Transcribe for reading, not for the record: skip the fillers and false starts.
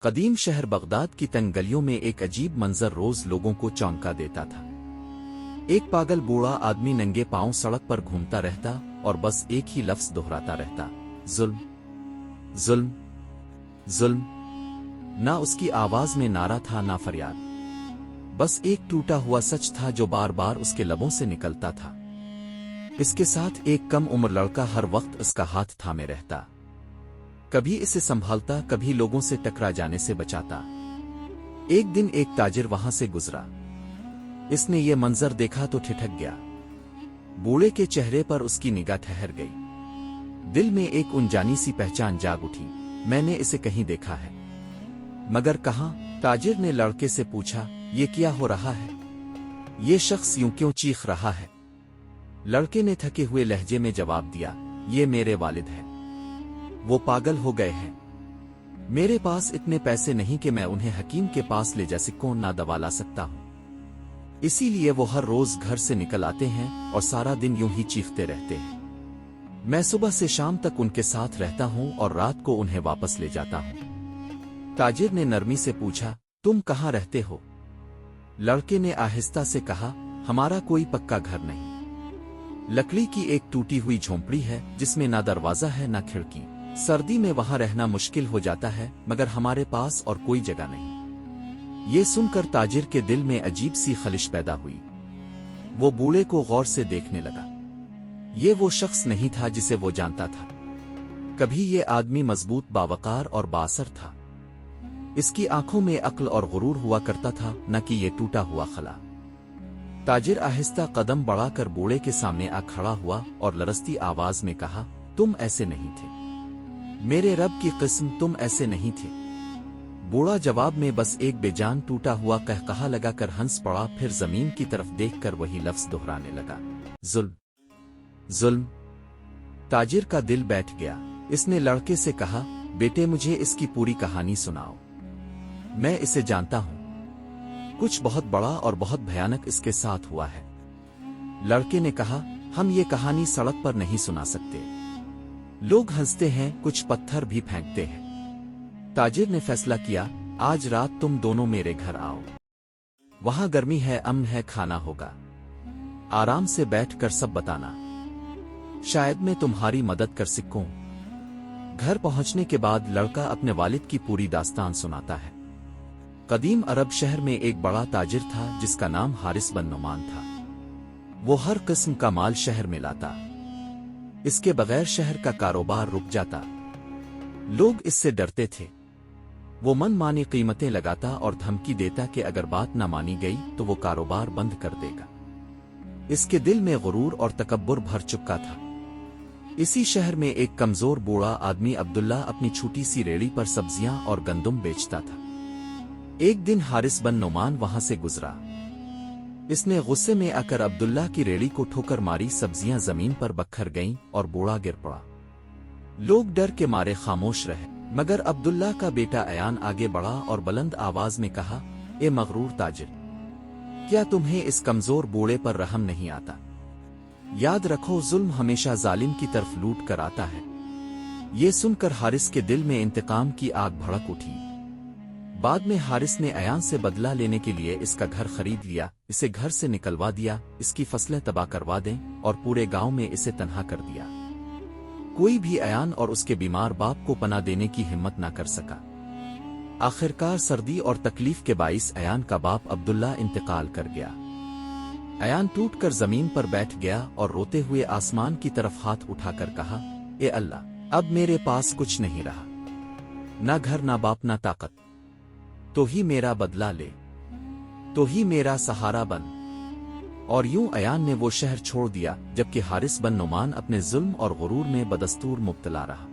قدیم شہر بغداد کی تنگ گلیوں میں ایک عجیب منظر روز لوگوں کو چونکا دیتا تھا۔ ایک پاگل بوڑھا آدمی ننگے پاؤں سڑک پر گھومتا رہتا اور بس ایک ہی لفظ دہراتا رہتا، ظلم، ظلم، ظلم۔ نہ اس کی آواز میں نعرہ تھا نہ فریاد، بس ایک ٹوٹا ہوا سچ تھا جو بار بار اس کے لبوں سے نکلتا تھا۔ اس کے ساتھ ایک کم عمر لڑکا ہر وقت اس کا ہاتھ تھامے رہتا، کبھی اسے سنبھالتا، کبھی لوگوں سے ٹکرا جانے سے بچاتا۔ ایک دن ایک تاجر وہاں سے گزرا، اس نے یہ منظر دیکھا تو ٹھٹک گیا۔ بوڑھے کے چہرے پر اس کی نگاہ ٹھہر گئی، دل میں ایک انجانی سی پہچان جاگ اٹھی، میں نے اسے کہیں دیکھا ہے، مگر کہاں؟ تاجر نے لڑکے سے پوچھا، یہ کیا ہو رہا ہے؟ یہ شخص یوں کیوں چیخ رہا ہے؟ لڑکے نے تھکے ہوئے لہجے میں جواب دیا، یہ میرے والد ہیں، وہ پاگل ہو گئے ہیں۔ میرے پاس اتنے پیسے نہیں کہ میں انہیں حکیم کے پاس لے جا سکوں، نہ دوا لا سکتا ہوں، اسی لیے وہ ہر روز گھر سے نکل آتے ہیں اور سارا دن یوں ہی چیختے رہتے ہیں۔ میں صبح سے شام تک ان کے ساتھ رہتا ہوں اور رات کو انہیں واپس لے جاتا ہوں۔ تاجر نے نرمی سے پوچھا، تم کہاں رہتے ہو؟ لڑکے نے آہستہ سے کہا، ہمارا کوئی پکا گھر نہیں، لکڑی کی ایک ٹوٹی ہوئی جھونپڑی ہے جس میں نہ دروازہ ہے نہ کھڑکی۔ سردی میں وہاں رہنا مشکل ہو جاتا ہے، مگر ہمارے پاس اور کوئی جگہ نہیں۔ یہ سن کر تاجر کے دل میں عجیب سی خلش پیدا ہوئی۔ وہ بوڑھے کو غور سے دیکھنے لگا۔ یہ وہ شخص نہیں تھا جسے وہ جانتا تھا۔ کبھی یہ آدمی مضبوط، باوقار اور بااثر تھا۔ اس کی آنکھوں میں عقل اور غرور ہوا کرتا تھا، نہ کہ یہ ٹوٹا ہوا خلا۔ تاجر آہستہ قدم بڑھا کر بوڑھے کے سامنے آ کھڑا ہوا اور لرزتی آواز میں کہا، تم ایسے نہیں تھے، میرے رب کی قسم تم ایسے نہیں تھے۔ بوڑھا جواب میں بس ایک بے جان ٹوٹا ہوا قہقہا لگا کر ہنس پڑا، پھر زمین کی طرف دیکھ کر وہی لفظ دہرانے لگا، ظلم، ظلم۔ تاجر کا دل بیٹھ گیا۔ اس نے لڑکے سے کہا، بیٹے مجھے اس کی پوری کہانی سناؤ، میں اسے جانتا ہوں، کچھ بہت بڑا اور بہت بھیانک اس کے ساتھ ہوا ہے۔ لڑکے نے کہا، ہم یہ کہانی سڑک پر نہیں سنا سکتے، لوگ ہنستے ہیں، کچھ پتھر بھی پھینکتے ہیں۔ تاجر نے فیصلہ کیا، آج رات تم دونوں میرے گھر آؤ، وہاں گرمی ہے، امن ہے، کھانا ہوگا، آرام سے بیٹھ کر سب بتانا، شاید میں تمہاری مدد کر سکوں۔ گھر پہنچنے کے بعد لڑکا اپنے والد کی پوری داستان سناتا ہے۔ قدیم عرب شہر میں ایک بڑا تاجر تھا جس کا نام حارث بن نعمان تھا۔ وہ ہر قسم کا مال شہر میں لاتا، اس کے بغیر شہر کا کاروبار رک جاتا۔ لوگ اس سے ڈرتے تھے۔ وہ من مانی قیمتیں لگاتا اور دھمکی دیتا کہ اگر بات نہ مانی گئی تو وہ کاروبار بند کر دے گا۔ اس کے دل میں غرور اور تکبر بھر چکا تھا۔ اسی شہر میں ایک کمزور بوڑھا آدمی عبداللہ اپنی چھوٹی سی ریڑھی پر سبزیاں اور گندم بیچتا تھا۔ ایک دن حارث بن نعمان وہاں سے گزرا۔ اس نے غصے میں آ کر عبداللہ کی ریڑھی کو ٹھوکر ماری، سبزیاں زمین پر بکھر گئیں اور بوڑھا گر پڑا۔ لوگ ڈر کے مارے خاموش رہے، مگر عبداللہ کا بیٹا ایان آگے بڑھا اور بلند آواز میں کہا، اے مغرور تاجر، کیا تمہیں اس کمزور بوڑھے پر رحم نہیں آتا؟ یاد رکھو، ظلم ہمیشہ ظالم کی طرف لوٹ کر آتا ہے۔ یہ سن کر حارث کے دل میں انتقام کی آگ بھڑک اٹھی۔ بعد میں حارث نے ایان سے بدلہ لینے کے لیے اس کا گھر خرید لیا، اسے گھر سے نکلوا دیا، اس کی فصلیں تباہ کروا دیں اور پورے گاؤں میں اسے تنہا کر دیا۔ کوئی بھی ایان اور اس کے بیمار باپ کو پناہ دینے کی ہمت نہ کر سکا۔ آخرکار سردی اور تکلیف کے باعث ایان کا باپ عبداللہ انتقال کر گیا۔ ایان ٹوٹ کر زمین پر بیٹھ گیا اور روتے ہوئے آسمان کی طرف ہاتھ اٹھا کر کہا، اے اللہ، اب میرے پاس کچھ نہیں رہا، نہ گھر، نہ باپ، نہ طاقت، تو ہی میرا بدلہ لے، تو ہی میرا سہارا بن۔ اور یوں ایان نے وہ شہر چھوڑ دیا، جبکہ حارث بن نعمان اپنے ظلم اور غرور میں بدستور مبتلا رہا۔